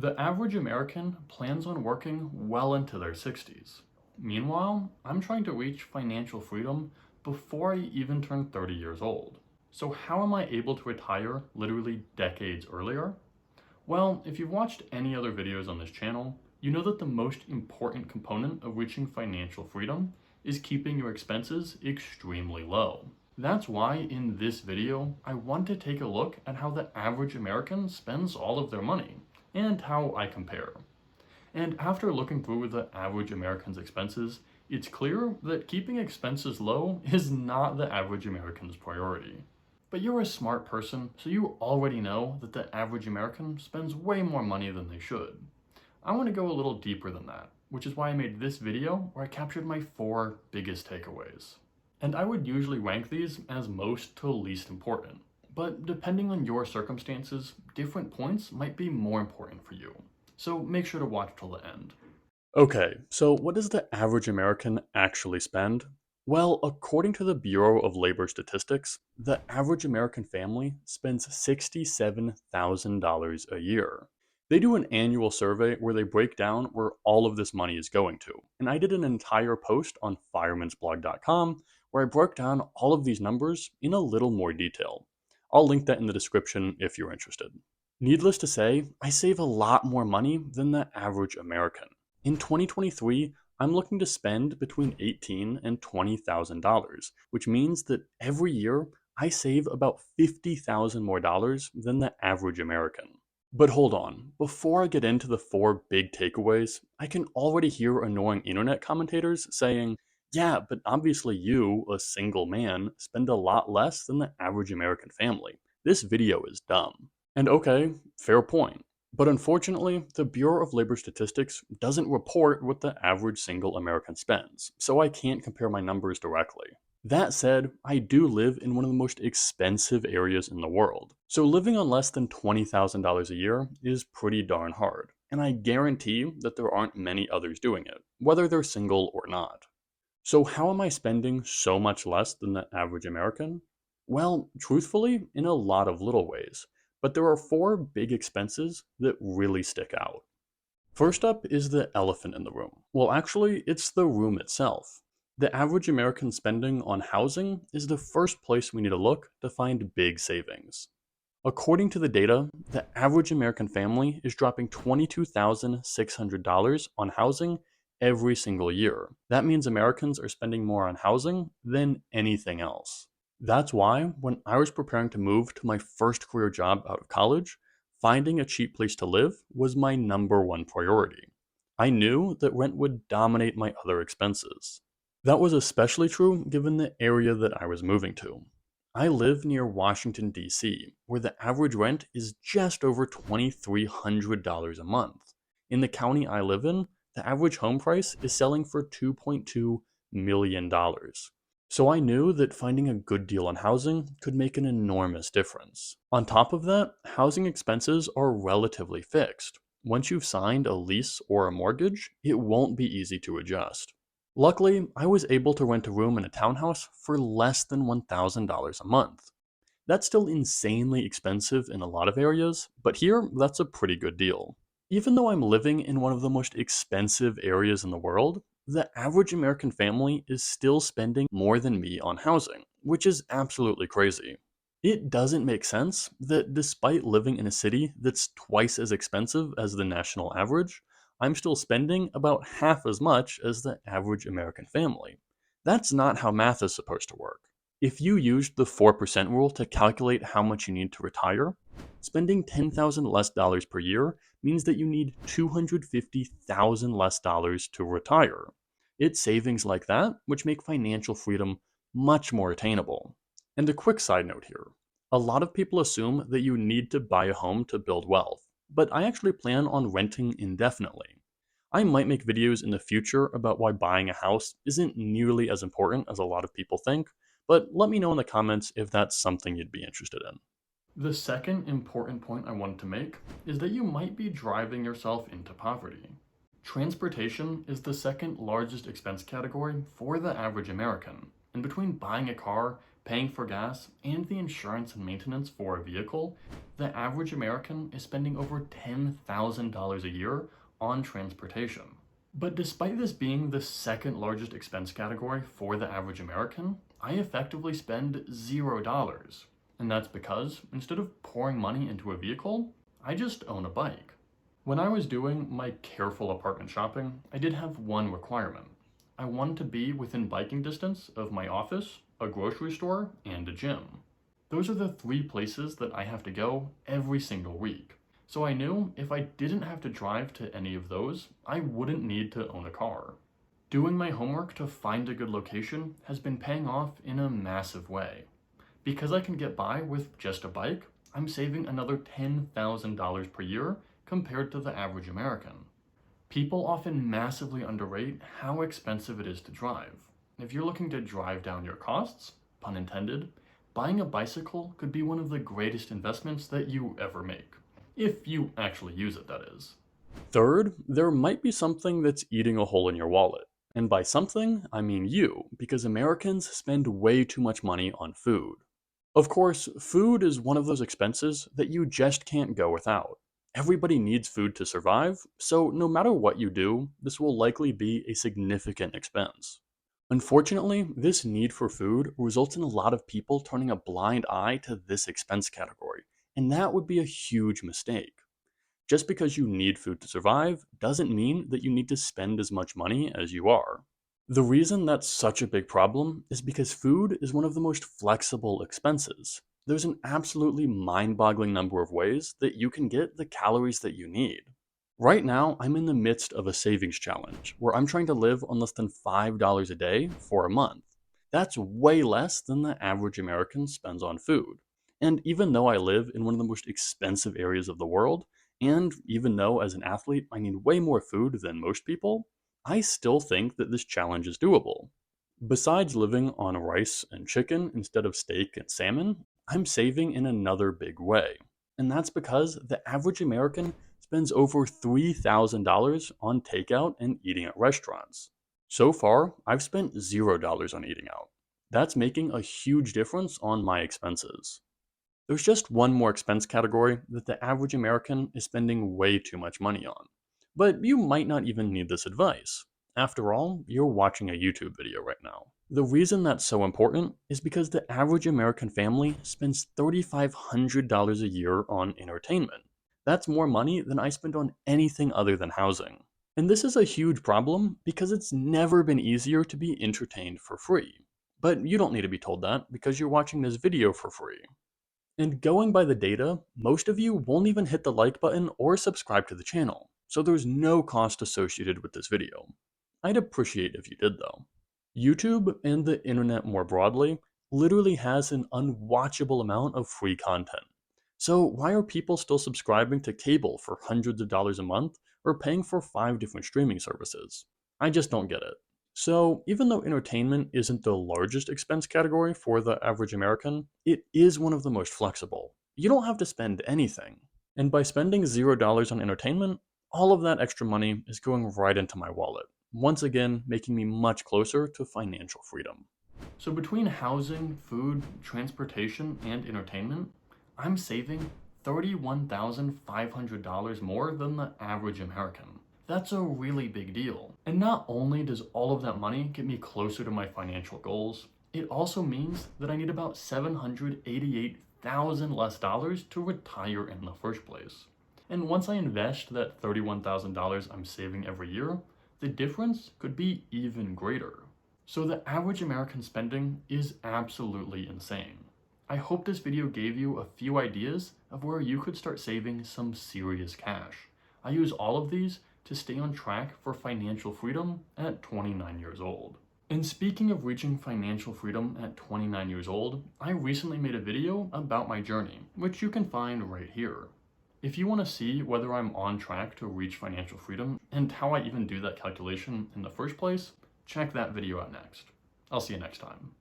The average American plans on working well into their 60s. Meanwhile, I'm trying to reach financial freedom before I even turn 30 years old. So how am I able to retire literally decades earlier? Well, if you've watched any other videos on this channel, you know that the most important component of reaching financial freedom is keeping your expenses extremely low. That's why in this video, I want to take a look at how the average American spends all of their money and how I compare. And after looking through the average American's expenses, it's clear that keeping expenses low is not the average American's priority. But you're a smart person, so you already know that the average American spends way more money than they should. I want to go a little deeper than that, which is why I made this video where I captured my 4 biggest takeaways. And I would usually rank these as most to least important, but depending on your circumstances, different points might be more important for you. So make sure to watch till the end. Okay, so what does the average American actually spend? Well, according to the Bureau of Labor Statistics, the average American family spends $67,000 a year. They do an annual survey where they break down where all of this money is going to. And I did an entire post on firemansblog.com where I broke down all of these numbers in a little more detail. I'll link that in the description if you're interested. Needless to say, I save a lot more money than the average American. In 2023, I'm looking to spend between $18,000 and $20,000, which means that every year I save about $50,000 more dollars than the average American. But hold on, before I get into the 4 big takeaways, I can already hear annoying internet commentators saying, yeah, but obviously you, a single man, spend a lot less than the average American family. This video is dumb. And okay, fair point. But unfortunately, the Bureau of Labor Statistics doesn't report what the average single American spends, so I can't compare my numbers directly. That said, I do live in one of the most expensive areas in the world, so living on less than $20,000 a year is pretty darn hard, and I guarantee that there aren't many others doing it, whether they're single or not. So how am I spending so much less than the average American? Well, truthfully, in a lot of little ways. But there are 4 big expenses that really stick out. First up is the elephant in the room. Well, actually, it's the room itself. The average American spending on housing is the first place we need to look to find big savings. According to the data, the average American family is dropping $22,600 on housing every single year. That means Americans are spending more on housing than anything else. That's why, when I was preparing to move to my first career job out of college, finding a cheap place to live was my number 1 priority. I knew that rent would dominate my other expenses. That was especially true given the area that I was moving to. I live near Washington, D.C., where the average rent is just over $2,300 a month. In the county I live in, the average home price is selling for $2.2 million. So I knew that finding a good deal on housing could make an enormous difference. On top of that, housing expenses are relatively fixed. Once you've signed a lease or a mortgage, it won't be easy to adjust. Luckily, I was able to rent a room in a townhouse for less than $1,000 a month. That's still insanely expensive in a lot of areas, but here, that's a pretty good deal. Even though I'm living in one of the most expensive areas in the world, the average American family is still spending more than me on housing, which is absolutely crazy. It doesn't make sense that despite living in a city that's twice as expensive as the national average, I'm still spending about half as much as the average American family. That's not how math is supposed to work. If you used the 4% rule to calculate how much you need to retire, spending $10,000 less dollars per year means that you need $250,000 less dollars to retire. It's savings like that which make financial freedom much more attainable. And a quick side note here. A lot of people assume that you need to buy a home to build wealth, but I actually plan on renting indefinitely. I might make videos in the future about why buying a house isn't nearly as important as a lot of people think, but let me know in the comments if that's something you'd be interested in. The second important point I wanted to make is that you might be driving yourself into poverty. Transportation is the second largest expense category for the average American, and between buying a car, paying for gas, and the insurance and maintenance for a vehicle, the average American is spending over $10,000 a year on transportation. But despite this being the second largest expense category for the average American, I effectively spend $0. And that's because instead of pouring money into a vehicle, I just own a bike. When I was doing my careful apartment shopping, I did have one requirement. I wanted to be within biking distance of my office, a grocery store, and a gym. Those are the three places that I have to go every single week. So I knew if I didn't have to drive to any of those, I wouldn't need to own a car. Doing my homework to find a good location has been paying off in a massive way. Because I can get by with just a bike, I'm saving another $10,000 per year compared to the average American. People often massively underrate how expensive it is to drive. If you're looking to drive down your costs, pun intended, buying a bicycle could be one of the greatest investments that you ever make. If you actually use it, that is. Third, there might be something that's eating a hole in your wallet. And by something, I mean you, because Americans spend way too much money on food. Of course, food is one of those expenses that you just can't go without. Everybody needs food to survive, so no matter what you do, this will likely be a significant expense. Unfortunately, this need for food results in a lot of people turning a blind eye to this expense category, and that would be a huge mistake. Just because you need food to survive doesn't mean that you need to spend as much money as you are. The reason that's such a big problem is because food is one of the most flexible expenses. There's an absolutely mind-boggling number of ways that you can get the calories that you need. Right now, I'm in the midst of a savings challenge where I'm trying to live on less than $5 a day for a month. That's way less than the average American spends on food. And even though I live in one of the most expensive areas of the world, and even though as an athlete I need way more food than most people, I still think that this challenge is doable. Besides living on rice and chicken instead of steak and salmon, I'm saving in another big way. And that's because the average American spends over $3,000 on takeout and eating at restaurants. So far, I've spent $0 on eating out. That's making a huge difference on my expenses. There's just one more expense category that the average American is spending way too much money on. But you might not even need this advice. After all, you're watching a YouTube video right now. The reason that's so important is because the average American family spends $3,500 a year on entertainment. That's more money than I spend on anything other than housing. And this is a huge problem because it's never been easier to be entertained for free. But you don't need to be told that because you're watching this video for free. And going by the data, most of you won't even hit the like button or subscribe to the channel, so there's no cost associated with this video. I'd appreciate if you did though. YouTube and the internet more broadly literally has an unwatchable amount of free content. So why are people still subscribing to cable for hundreds of dollars a month or paying for 5 different streaming services? I just don't get it. So, even though entertainment isn't the largest expense category for the average American, it is one of the most flexible. You don't have to spend anything. And by spending $0 on entertainment, all of that extra money is going right into my wallet, once again making me much closer to financial freedom. So, between housing, food, transportation, and entertainment, I'm saving $31,500 more than the average American. That's a really big deal. And not only does all of that money get me closer to my financial goals, it also means that I need about $788,000 less dollars to retire in the first place. And once I invest that $31,000 I'm saving every year, the difference could be even greater. So the average American spending is absolutely insane. I hope this video gave you a few ideas of where you could start saving some serious cash. I use all of these to stay on track for financial freedom at 29 years old. And speaking of reaching financial freedom at 29 years old, I recently made a video about my journey, which you can find right here. If you want to see whether I'm on track to reach financial freedom and how I even do that calculation in the first place, check that video out next. I'll see you next time.